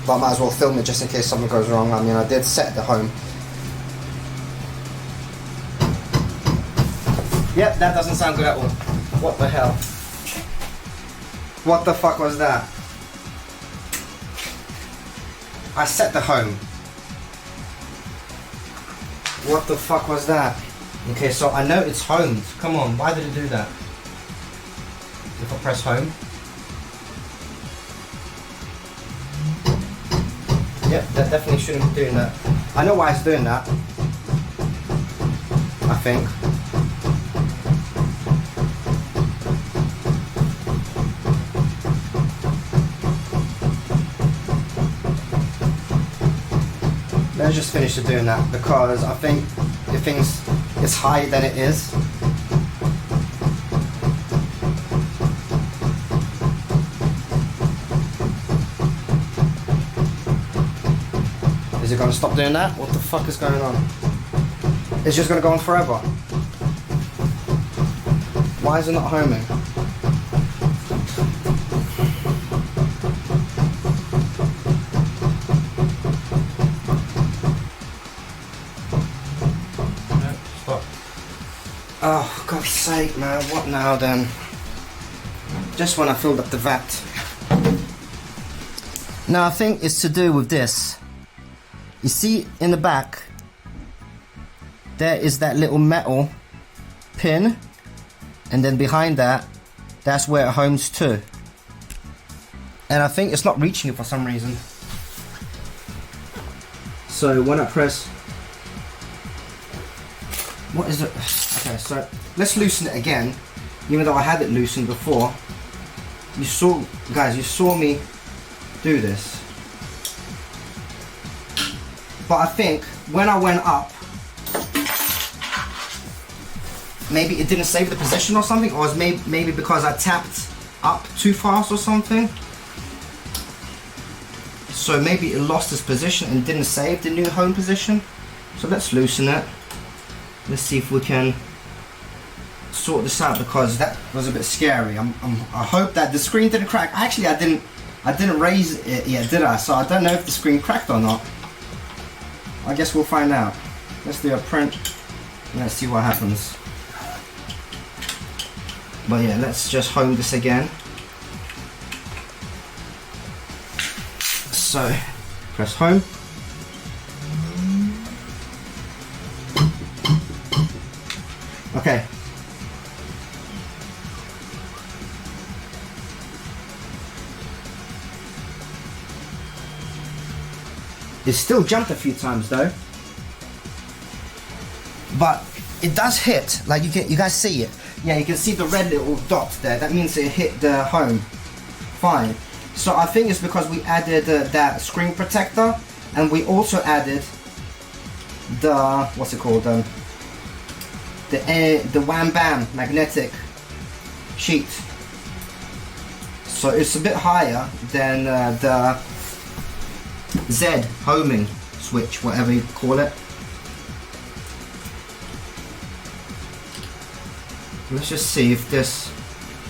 but I might as well film it just in case something goes wrong. I mean, I did set the home. Yep, that doesn't sound good at all. What the hell? What the fuck was that? I set the home. What the fuck was that? Okay, so I know it's homed. Come on, why did it do that? If I press home. Yep, that definitely shouldn't be doing that. I know why it's doing that. I think. Let's just finish it doing that because I think it thinks it's higher than it is. Is it going to stop doing that? What the fuck is going on? It's just going to go on forever. Why is it not homing? Oh, God's sake, man, what now then? Just when I filled up the vat. Now I think it's to do with this. You see in the back, there is that little metal pin, and then behind that, that's where it homes to. And I think it's not reaching it for some reason. So when I press, what is it? Okay, so let's loosen it again, even though I had it loosened before. You saw, guys, you saw me do this. But I think when I went up, maybe it didn't save the position or something, or it's maybe because I tapped up too fast or something. So maybe it lost its position and didn't save the new home position. So let's loosen it. Let's see if we can sort this out because that was a bit scary. I hope that the screen didn't crack. Actually, I didn't raise it yet, did I? So I don't know if the screen cracked or not. I guess we'll find out. Let's do a print and let's see what happens. But yeah, let's just home this again. So, press home. Okay. It still jumped a few times though. But it does hit, like you guys see it. Yeah, you can see the red little dot there. That means it hit the home. Fine. So I think it's because we added that screen protector, and we also added the, what's it called? The Wham Bam magnetic sheet. So it's a bit higher than the Z homing switch, whatever you call it. Let's just see if this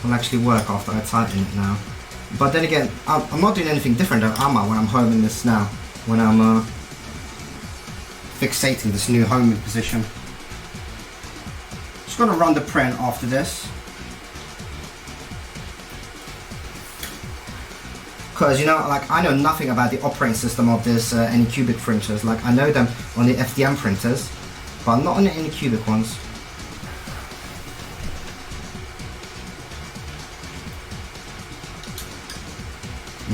will actually work after I tighten it now. But then again, I'm not doing anything different, am I, when I'm homing this now? When I'm fixating this new homing position. Just gonna run the print after this. Because, you know, like, I know nothing about the operating system of this AnyCubic printers. Like, I know them on the FDM printers, but not on the AnyCubic ones.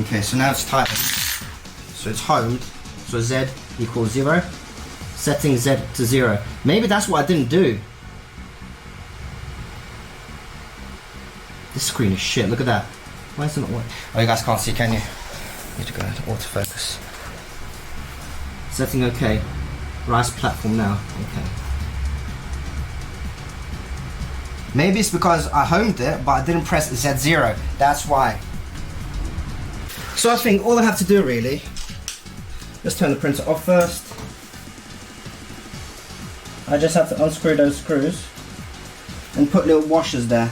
Okay, so now it's tightened. So it's homed. So Z equals 0. Setting Z to 0. Maybe that's what I didn't do. This screen is shit, look at that. Why is it not working? Oh, you guys can't see, can you? Need to go into autofocus. Setting OK. Rise platform now. Okay. Maybe it's because I homed it, but I didn't press Z0. That's why. So I think all I have to do really, let's turn the printer off first. I just have to unscrew those screws and put little washers there.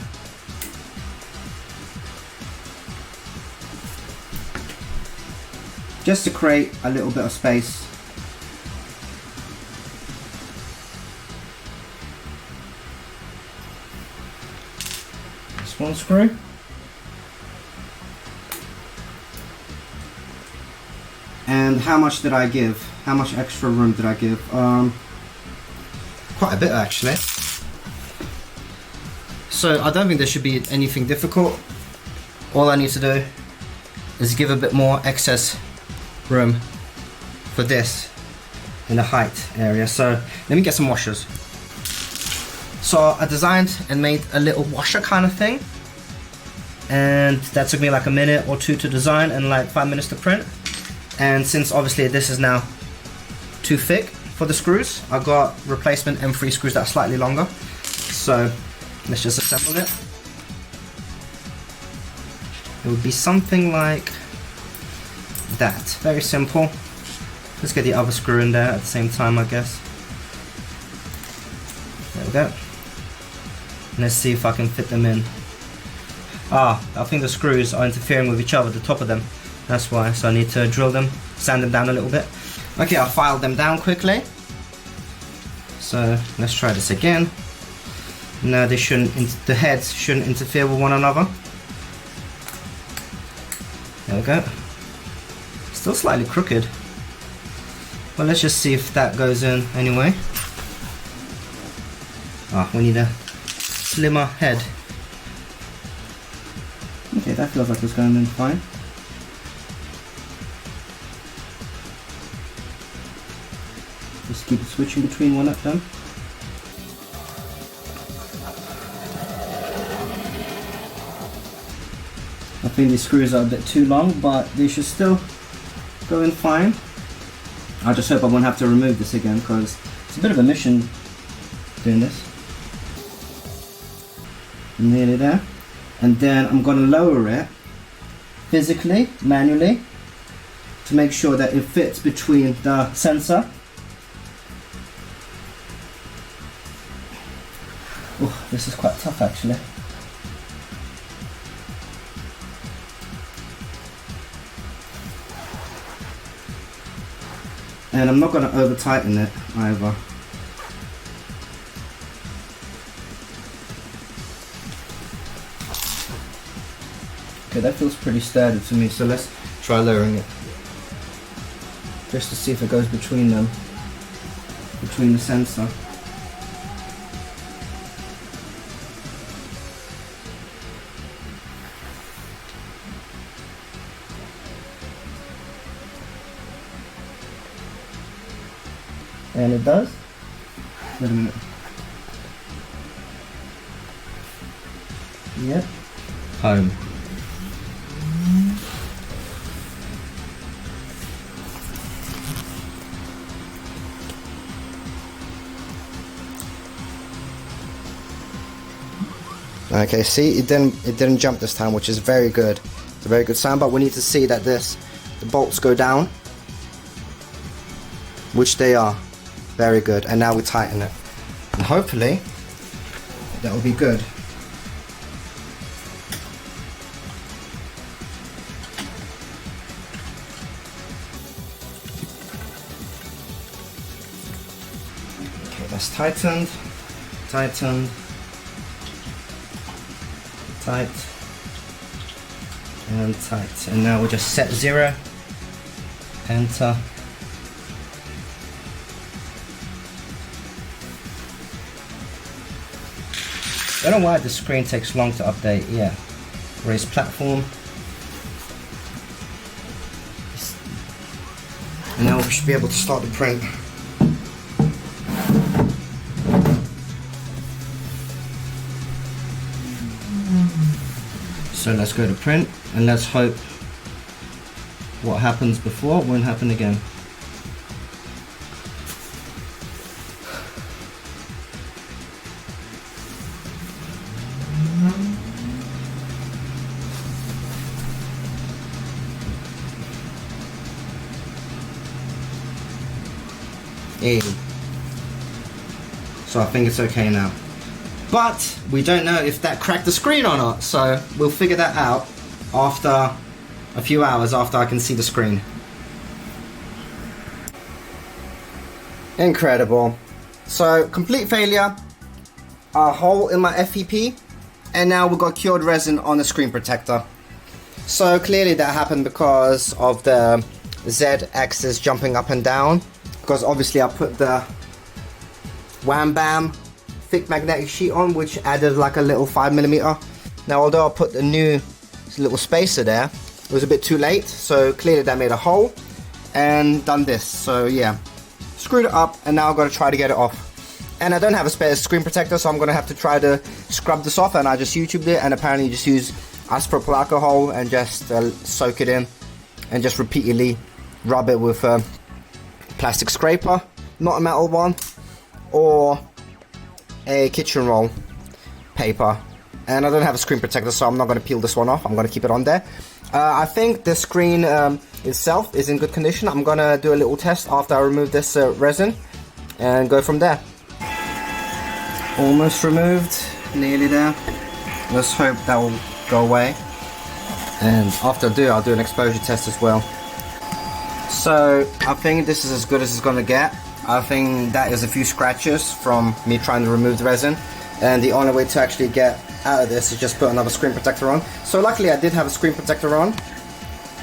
just to create a little bit of space. This one screw. And how much did I give? How much extra room did I give? Quite a bit actually. So I don't think there should be anything difficult. All I need to do is give a bit more excess room for this in the height area. So let me get some washers. So I designed and made a little washer kind of thing, and that took me like a minute or two to design and like 5 minutes to print. And since obviously this is now too thick for the screws, I got replacement M3 screws that are slightly longer. So let's just assemble it. It would be something like that. Very simple. Let's get the other screw in there at the same time, I guess. There we go. Let's see if I can fit them in. I think the screws are interfering with each other, the top of them. That's why, so I need to drill them, sand them down a little bit. Okay, I filed them down quickly. So let's try this again. No, they shouldn't, the heads shouldn't interfere with one another. There we go. Still slightly crooked. But let's just see if that goes in anyway. We need a slimmer head. Okay, that feels like it's going in fine. Just keep switching between one of them. I think these screws are a bit too long, but they should still go in fine. I just hope I won't have to remove this again, because it's a bit of a mission doing this. Nearly there. And then I'm going to lower it physically, manually, to make sure that it fits between the sensor. Oh, this is quite tough actually. And I'm not going to over tighten it either. Okay, that feels pretty sturdy to me, so let's try lowering it. Just to see if it goes between them, between the sensor. And it does. Wait a minute. Yep. Home. Okay, see, it didn't jump this time, which is very good. It's a very good sign, but we need to see that the bolts go down, which they are. Very good. And now we tighten it. And hopefully that will be good. Okay, that's tightened. Tightened. Tight. And tight. And now we'll just set 0. Enter. I don't know why the screen takes long to update. Yeah. Raise platform. And now we should be able to start the print. So let's go to print, and let's hope what happens before won't happen again. So I think it's okay now. But we don't know if that cracked the screen or not, so we'll figure that out after a few hours after I can see the screen. Incredible. So complete failure, a hole in my FEP, and now we've got cured resin on the screen protector. So clearly that happened because of the Z-axis jumping up and down, because obviously I put the Wham Bam thick magnetic sheet on, which added like a little 5mm. Now although I put the new little spacer there, it was a bit too late, so clearly that made a hole and done this. So yeah, screwed it up, and now I've got to try to get it off. And I don't have a spare screen protector, so I'm going to have to try to scrub this off, and I just YouTubed it, and apparently you just use isopropyl alcohol and just soak it in and just repeatedly rub it with a plastic scraper, not a metal one, or a kitchen roll paper. And I don't have a screen protector, so I'm not going to peel this one off. I'm going to keep it on there. I think the screen itself is in good condition. I'm going to do a little test after I remove this resin and go from there. Almost removed, nearly there. Let's hope that will go away. And after I do, I'll do an exposure test as well. So I think this is as good as it's going to get. I think that is a few scratches from me trying to remove the resin. And the only way to actually get out of this is just put another screen protector on. So luckily I did have a screen protector on.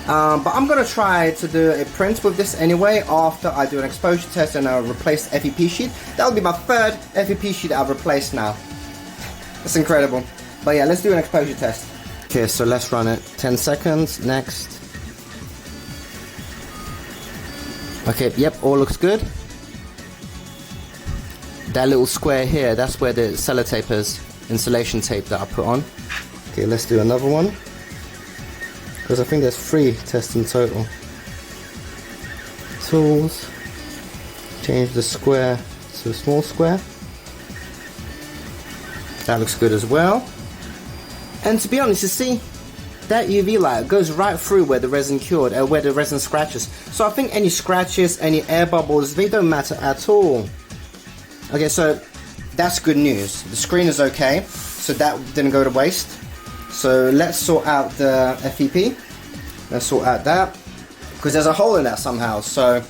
But I'm going to try to do a print with this anyway after I do an exposure test and I'll replace the FEP sheet. That'll be my third FEP sheet I've replaced now. That's incredible. But yeah, let's do an exposure test. Okay, so let's run it. 10 seconds, next. Okay, yep, all looks good. That little square here, that's where the sellotape is, insulation tape that I put on. Okay, let's do another one, because I think there's 3 tests in total. Tools, change the square to a small square. That looks good as well. And to be honest, you see, that UV light goes right through where the resin cured, where the resin scratches. So I think any scratches, any air bubbles, they don't matter at all. Okay, so that's good news. The screen is okay, so that didn't go to waste. So let's sort out the FEP. Let's sort out that, because there's a hole in that somehow. So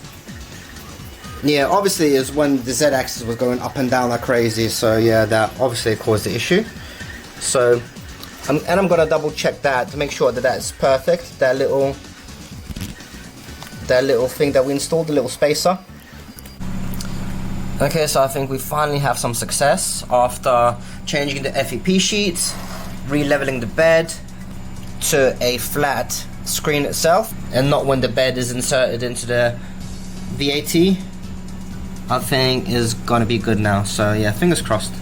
yeah, obviously is when the Z-axis was going up and down like crazy. So yeah, that obviously caused the issue. So I'm gonna double check that to make sure that that's perfect. That little thing that we installed, the little spacer. Okay, so I think we finally have some success after changing the FEP sheet, re-leveling the bed to a flat screen itself, and not when the bed is inserted into the VAT. I think is gonna be good now. So yeah, fingers crossed.